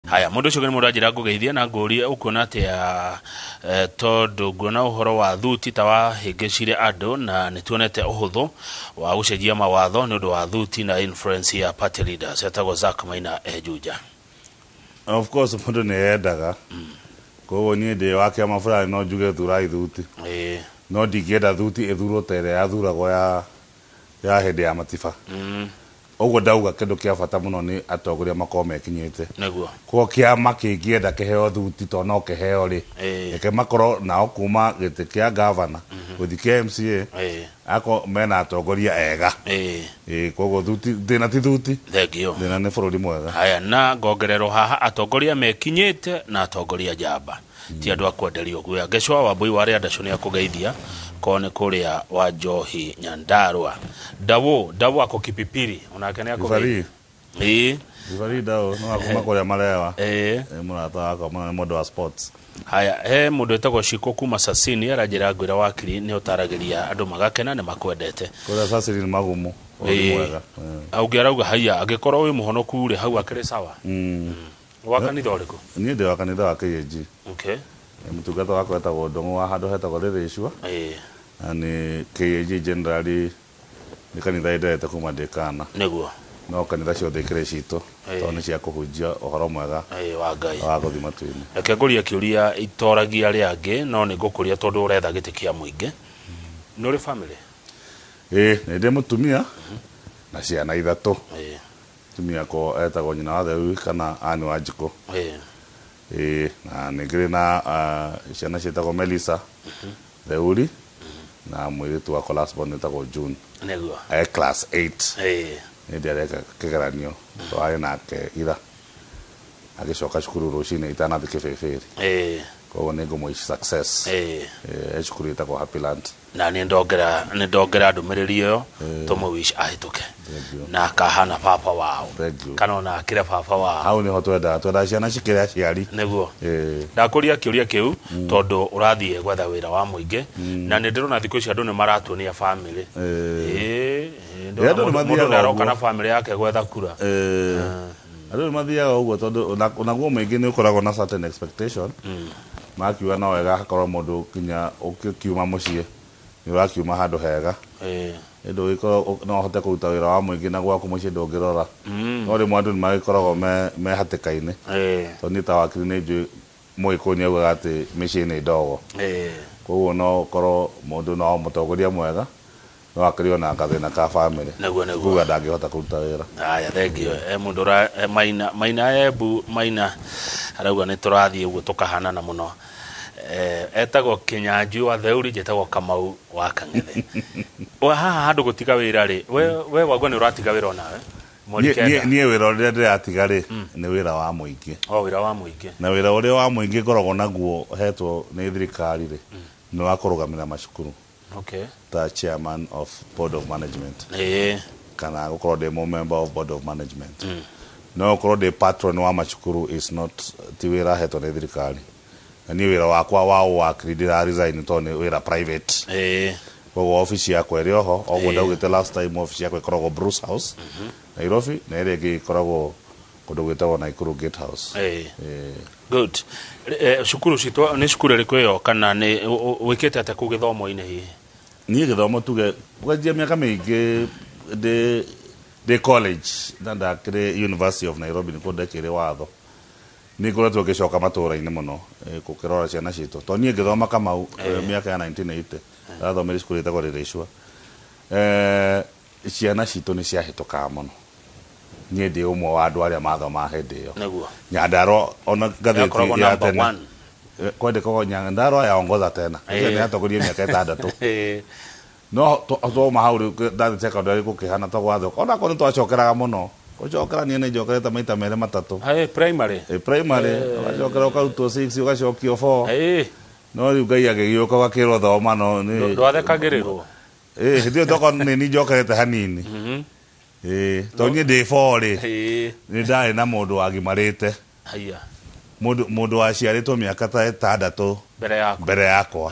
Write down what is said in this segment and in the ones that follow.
haya mundu ucio mundu ajira ngugeithia na nguria ukona ati ya tondu ngona uhoro wa thuti ta wa hingicire andu na nituonete uhuthu wa gucenjia mawatho ni undu wa thuti na influence ya party leaders etagwo Zack Maina Juja. Of course mundu ni endaga koguo ni ndi wa kiama fulani no njuge thurai thuti no ndigienda thuti ithurwo tere ya thuragwo ya hindi ya matiba oguo ndauga kindu kia bata muno ni atongoria makoo mekinyite neguo ko kiama kingienda kiheo thuti to no kiheo ri eke makoro nao kuma gite kia governor guthi kia MCA ako mena atongoria ega koguo thuti thina ti thuti thegio thina ni bururi mwega. Haya na ngongerero haha atongoria mekinyite na atongoria jamba ti andu akwenderio guya ngecwa wa boi wari andacwo ni akugeithia kone kuria wa Njohi Nyandarua dawo ako Kipipiri onake ni akugeithia Ivari dawo no akuma kuria marewa murata wako mundu wa sports. Haya mundu etagwo Shiko kuma Sasini arajira ngwira wakiri ni utaragiria andu magakena ne makwendete kuria Sasini ni magumu mwega augerauga haya agikorwo wi muhonoku ri hau akire sawa wa kanitha uriku ni ndi wa kanitha wa KAG. Okay mutungata wako etagwo Ndongo wa handu hetagwo Riricua ani KAG generally ni kanitha endete kuma ndikana neguo no kanitha ciothe ikire cito to ni cia kuhunjia uhoro mwega wa Ngai wa guthima twini eke nguria kiuria itoragia ri angi no ni ngukuria tondu uretha gitikia muingi no ri family ni ndi mutumia na ciana ithatu tumia ko etagwo nyina wa Thewi kana ani wa Njiko na nigire na ciana cietagwo Melissa Theuri na mwiritu wa last born etagwo June neguo class 8 ni ndi areka kigeranio to ari nake ira agicoka cukuru ruciini itanathi kibibiri koguo ni ngumwici success cukuru etagwo Happy Land na ni ndongera ndumiriri iyo tumuwish ahituke na kahana papa wao kana ona kire papa wao hau ni ho twenda ciana cikire aciari neguo ndakuria kiuria kiu tondu urathie gwetha wira wa muingi na ni ndirona thiku ici andu ni maratuonia family ndio ndaroka na family yake gwetha kura andu mathiaga uguo tondu onaguo muingi ni ukoragwo na certain expectation makiuga no wega hakorwo mundu kinya ukiuma mucie ni urakiuma handu hega ndo iko no hote kuruta wira wa muingi na gwaku mucie ndongirora no ri mwandu ni magikoragwo me hatikaine to ni ta wakiri ni nju muikoni auga ati micie ni ndogo koguo no korwo mundu no mutongoria mwega no akirio na gathina ka family neguo kuga ndangihota kuruta wira. Haya thengio mundu maina arauga ni turathie uguo tukahanana muno etagwo Kinyanju wa Theuri jetagwo Kamau wa Kang'ethe wa haha handu gutiga wira ri we wagwa ni uratiga wira onawe nie wira uria ndiratiga ri ni wira wa muingi wira wa muingi na wira uria wa muingi ngoragwo naguo hetwo ni thirikari ri ni wa kurugamira macukuru the chairman of board of management kana gukorwo ndi member of board of management no gukorwo ndi patron wa macukuru is not ti wira hetwo ni thirikari ni wira wakwa wa ndira resign to ni wira private koguo office yakwa iri oho oguo ndaugite last time office yakwa ikoragwo Bruce House Nairobi na iri ingi ikoragwo kundu gwitagwo Naikuru Gate House good shukuru citwa ni shukuru iriku yo kana ni wikite ate ku githomo-ini hihi ni githomo tuge gwanjia miaka mingi de college na ndakire University of Nairobi ni kundekire watho ni ngoretwo ngicoka matura-ini muno gukirora ciana citu to nie ngithoma Kamau miaka ya 1980 athomire cukuru itagwo Riricua ciana citu ni ciahituka muno nie ndi umwe wa andu aria mathoma hindi iyo neguo Nyandarua ona gatheti ya tene kwendekagwo Nyandarua yaongoza tena ni atongoria miaka 6 no to mahau ndathi secondary gukihana to gwatho ona ko twacokeraga muno gucokera nie ni njokerete maita mere matatu primary wacokera ukarutwo 6 ugacokio 4 no riu Ngai agigioka gakirwo thoma no ni ndwathekagirirwo ndio toko ni njokerete hanini to nie ndi 4 ni ndari na mundu wagimarite mundu waciaritwo miaka ta 6 mbere yakwa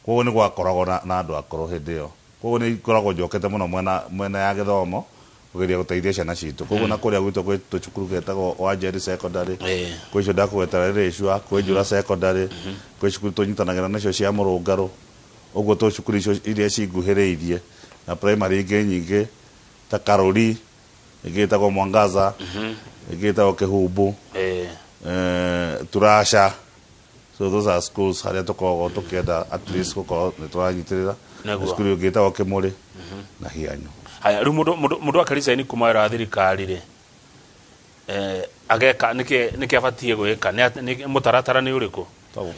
koguo ni gwakoragwo na andu akoro hindi iyo koguo ni ikoragwo njokete muno mwena ya githomo ugeria guteithia ciana citu koguo na kuria gwitũ gwĩ tũcukuru getagwo wa Njeri secondary kwĩ icio ndakũgwetera Rĩcua kwĩ Njũra secondary kwĩ cukuru tũnyitanagĩra nacio cia Mũrũngarũ ũguo tũcukuru icio iria cinguhĩrĩirie na primary ingĩ nyingĩ ta Karũri ingĩ ĩtagwo Mwangaza ingĩ ĩtagwo Kĩhumbu Turasha. So those are schools haria tukoragwo tukienda at least gukorwo ni tũranyitirĩra cukuru ingĩ ĩtagwo Kĩmũrĩ na Hianyu. Haya rĩu mũndũ akaricaini kuma wĩra wa thirikari rĩ ageka nĩkĩ abatie gwĩka nĩ mũtaratara nĩ ũrĩkũ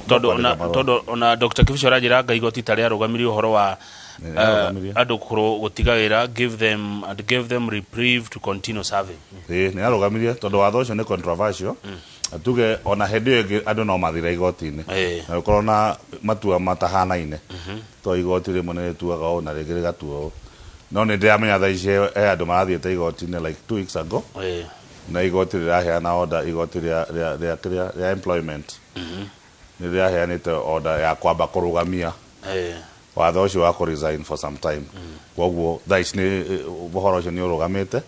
tondũ ona Dr. Kibicho arajĩra igoti tarĩa arũgamirie ũhoro wa andũ gũtiga wĩra give them reprieve to continue serving. Nĩ arũgamirie tondũ watho ũcio nĩ controversial atuge ona hĩndĩ ĩyo andũ no mathira igoti-inĩ na gũkorwo na matua matahanaine to igoti rĩmwe nĩ rĩtuaga ũũ na rĩngĩ rĩgatua ũũ no nĩ ndĩramenya thaa ici andũ marathiĩte igoti-inĩ like 2 weeks ago na igoti rĩraheana order igoti rĩa employment nĩ rĩraheanĩte order ya kwamba kũrũgamia watho ũcio wa resign for some time koguo thaa ici ũhoro ũcio nĩ ũrũgamĩte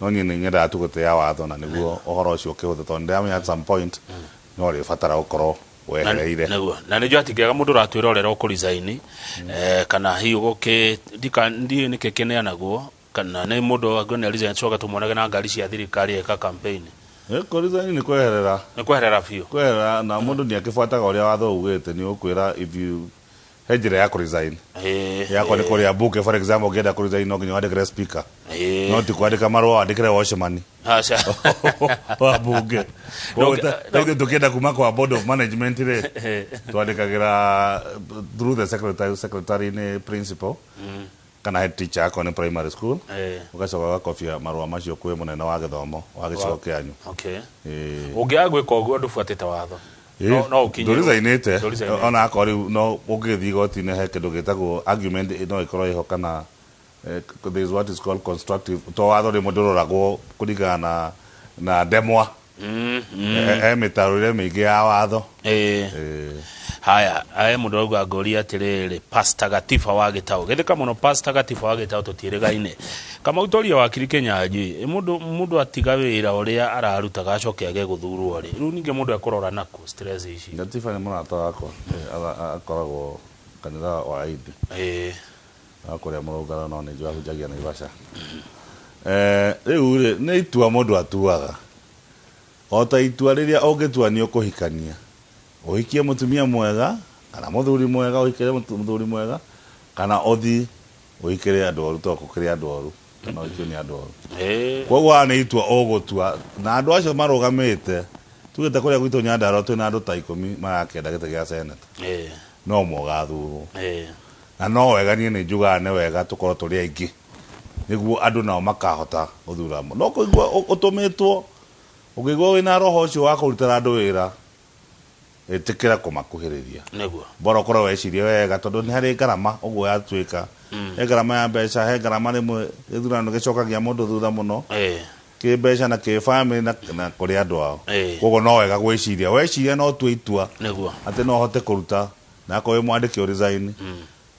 no niĩ nĩ nyendaga tu gũtĩa watho na nĩguo ũhoro ũcio ũkĩhũthe tondũ ndĩramenya at some point no rĩbatara gũkorwo wehereire na nĩjua atingĩaga mũndũ ũratwĩrorera ũkũresign kana hihi ndiĩ nĩkĩ kĩneanagwo kana nĩ mũndũ angĩona resign coka tũmonage na ngari cia thirikari eka campaign resign nĩ kweherera biũ kweherera na mũndũ nĩ akĩbuataga ũrĩa watho ugĩte nĩ ũkwĩra if you hejire ya resign yako nĩ kũrĩa book for example ũngĩenda resign no nginya wandĩkĩre speaker no ti kwandĩka marũa wandĩkĩre Washman wa bunge tũkĩenda kuma kwa board of management rĩ twandĩkagĩra through the secretary nĩ principal kana head teacher ako nĩ primary school ũgacoka ũgakobia marũa macio kwĩ mũnene wa gĩthomo wa gĩcigo kĩanyu. Ũngĩaga gwĩka ũguo ndũbuatĩte watho no ndũrizainĩte ona akoo rĩu no ũngĩthiĩ igoti-inĩ he kĩndũ gĩtagwo argument no ĩkorwo ĩho kana there is what is called constructive to watho rĩmwe ndũroragwo kũringana na ndemwa mĩtarũrĩre mĩingĩ ya watho. Haya mũndũ auga ngoria atĩrĩrĩ Pastor Gatiba wa Gĩtaũ gĩthĩka mũno Pastor Gatiba wa Gĩtaũ tũtiĩrĩgaine kama ũtoria wa Kĩnyanjui mũndũ atiga wĩra ũrĩa ararutaga acoke age gũthurwo rĩ rĩu ningĩ mũndũ akũrora nako stress ici. Gatiba nĩ mũrata wakwa akoragwo kanitha wa Idi akũrĩa Mũrũngara no nĩ njũa hunjagia Naivasha rĩu nĩ itua mũndũ atuaga o ta itua rĩrĩa ũngĩtua nĩ ũkũhikania ũhikie mũtumia mwega kana mũthuri mwega ũhikire mũthuri mwega kana ũthi ũhikire andũ oru to kũkĩrĩa andũ oru kana ũhikio nĩ andũ oru koguo nĩ itua ũgũtua na andũ acio marũgamĩte tugĩte kũrĩa gwitũ Nyandarũa twĩna andũ ta 10 marakĩenda gĩtĩ gĩa senate no mũgathurwo na no wega niĩ nĩ njugaga nĩ wega tũkorwo tũrĩ aingĩ nĩguo andũ nao makahota gũthura no kũigua ũtũmĩtwo ũkĩigua wĩna roho ũcio wa kũrutĩra andũ wĩra ĩtĩkĩra kũmakuhĩrĩria nĩguo bora ũkorwo wecirie wega tondũ nĩ harĩ ngarama ũguo yatuĩka he ngarama ya mbeca he ngarama rĩmwe gĩthurano gĩcokagia mũndũ thutha mũno kĩ mbeca na kĩ family na kũrĩ andũ ao koguo no wega gwĩciria weciria no tue itua atĩ no hote kũruta na akorwo mwandĩki resign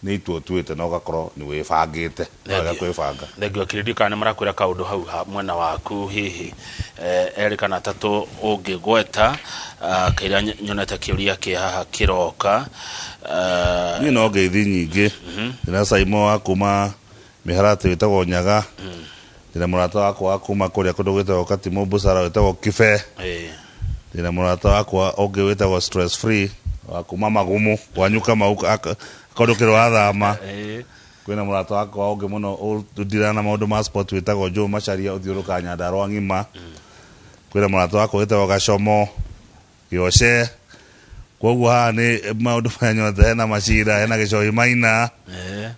nĩ itua tuĩte na ũgakorwo nĩ wĩbangĩte wega kwĩbanga. Thengio kĩririkana nĩ marakwĩra kaũndũ hau mwena waku hihi erĩ kana atatũ ũngĩgweta kĩrĩa nyonete kĩũria kĩ haha kĩroka niĩ no ngeithi nyingĩ ndĩna Saimo wa kuma mĩharatĩ wĩtagwo Nyaga ndĩna mũrata wakwa wa kuma kũrĩa kũndũ gwĩtagwo Katimũ Busara wĩtagwo Kibe ndĩna mũrata wakwa ũngĩ wĩtagwo stress free wa kuma Magumu wanyuka kaũndũ kĩrwa athama kwĩna mũrata wakwa ũngĩ mũno ũndirana maũndũ ma sport wĩtagwo Joe Macharia ũthiũrũka Nyandarũa ng'ima kwĩna mũrata wakwa wĩtagwo Gacomo Gĩoce koguo haha nĩ maũndũ maya nyothe hena Macira hena Gĩcoi Maina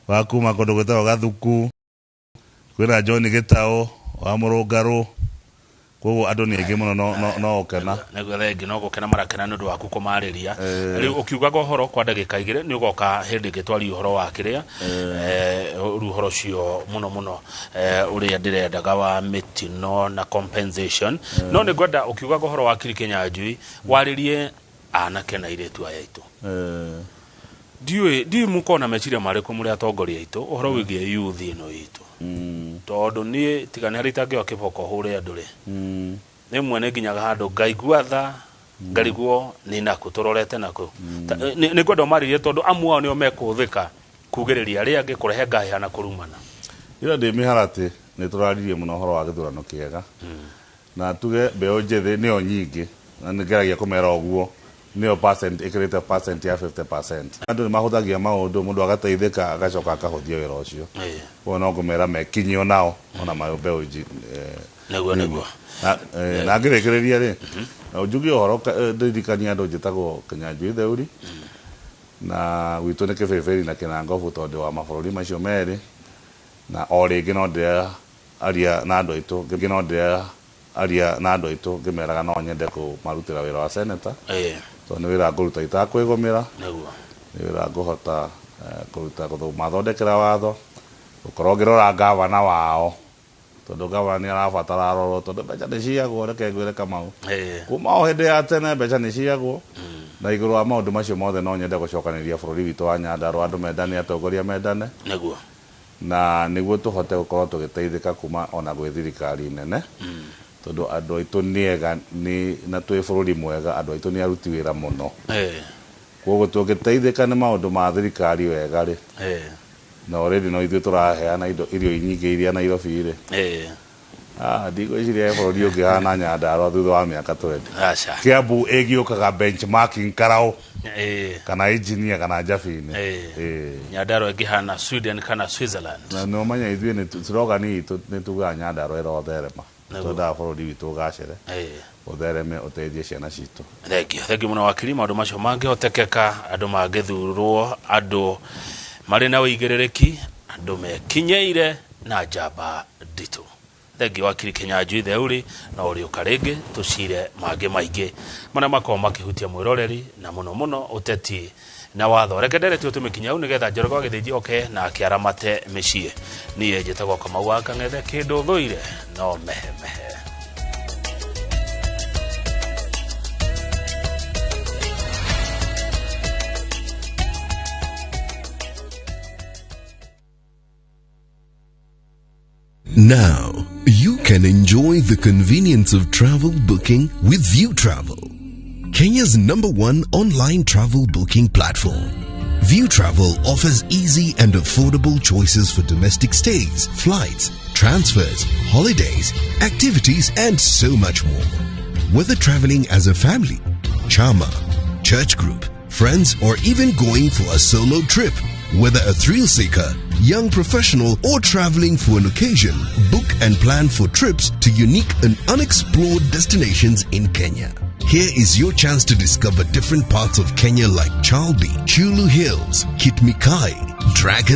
wa kuma kũndũ gwĩtagwo Gathuku kwĩna John Gĩtaũ wa Mũrũngarũ koguo andũ nĩ aingĩ mũno no ũkena nĩguo thengi no gũkena marakena nĩ ũndũ waku kũmarĩria rĩu ũkiugaga ũhoro kwa ndagĩka igĩrĩ nĩ ũgoka hĩndĩ ĩngĩ ũhoro wa kĩrĩa ũhoro ũcio mũno ũrĩa ndĩrendaga wa mĩtino na compensation no nĩ ngwenda ũkiugaga ũhoro wa Kĩnyanjui warĩrie anake na airĩtu aya aitũ Diu mukona meciria mariko muri atongoria itu uhoro wigie youth ino itu tondu ni tigane haritange okiboko hure andure ni mwene nginyaga handu ngaigua tha ngariguo ni naku turorete naku ni kwenda maririe tondu amwe ni o mekuthika kugiriria ari angi kurehe ngahi na kurumana ira ndi miharati ni turaririe muno horo wa githurano kiega na tuge beo njethi ni o nyingi na ngeragia kumera oguo nio percent ikirite percent ya 50%. Andu mahuthagia maundu mundu agateithika agacoka akahuthia wira ucio. Wona ngumera mekinyio nao ona mayombe uji neguo na ngirekereria ri ujugi horo ndirikania andu njitagwo Kinyanjui Theuri na witu ni kibeberi na Kinangofu tondu wa mabururi macio meri na o ringi no ndia aria na andu itu ngino ndia aria na andu itu ngimeraga no nyende ku marutira wira wa senator to ni wira nguruta itakwigomira neguo ni wira nguhota kuruta guthoma thondekera watho ukorwo ngirora gavana wao tondu gavana ni arabatara roro tondu beca ni ciagwo reke ngwire Kamau kuma o hindi ya tene beca ni ciagwo na iguru wa maundu macio mothe no nyende gucokaniria bururi witu wa Nyandarua andu mendane atongoria mendane neguo na niguo tuhote gukorwo tugiteithika kuma ona gwi thirikari nene tondu andu aitu niega ni na twi bururi mwega andu aitu ni aruti wira muno koguo tugiteithika ni maundu ma thirikari wega ri na already no ithu turaheana irio nyingi iria Nairobi ri ndigwiciria bururi ungihana Nyandarua thutha wa miaka 20 Kiambu igiukaga benchmarking karao kana engineer kana Jafine Nyandarua ingihana Sweden kana Switzerland na no manya ithu ni slogan itu ni tuga Nyandarua irotherema tonda bururi witu gacere uthereme uteithie ciana citu thengi muno wakiri maundu macio mangĩhotekeka andu mangĩthurwo andu mari na wĩigĩrĩrĩki andu mekinyeire na njamba nditu thengi wakiri Kinyanjui Theuri na uri ukaringi tucire mangĩ maingĩ mana makoma makihutia mwiroreri na muno uteti na watho rekendere tu tumikinya unigetha Njoroge githiji oke na akiaramate micii niye njitagwo Kamau wa Kang'ethe kindu thuire no mehe Now, you can enjoy the convenience of travel booking with View Travel, Kenya's #1 online travel booking platform. View Travel offers easy and affordable choices for domestic stays, flights, transfers, holidays, activities, and so much more. Whether traveling as a family, chama, church group, friends, or even going for a solo trip, whether a thrill seeker, young professional, or traveling for an occasion, book and plan for trips to unique and unexplored destinations in Kenya. Here is your chance to discover different parts of Kenya like Chalbi, Chulu Hills, Kitmikai, Dragon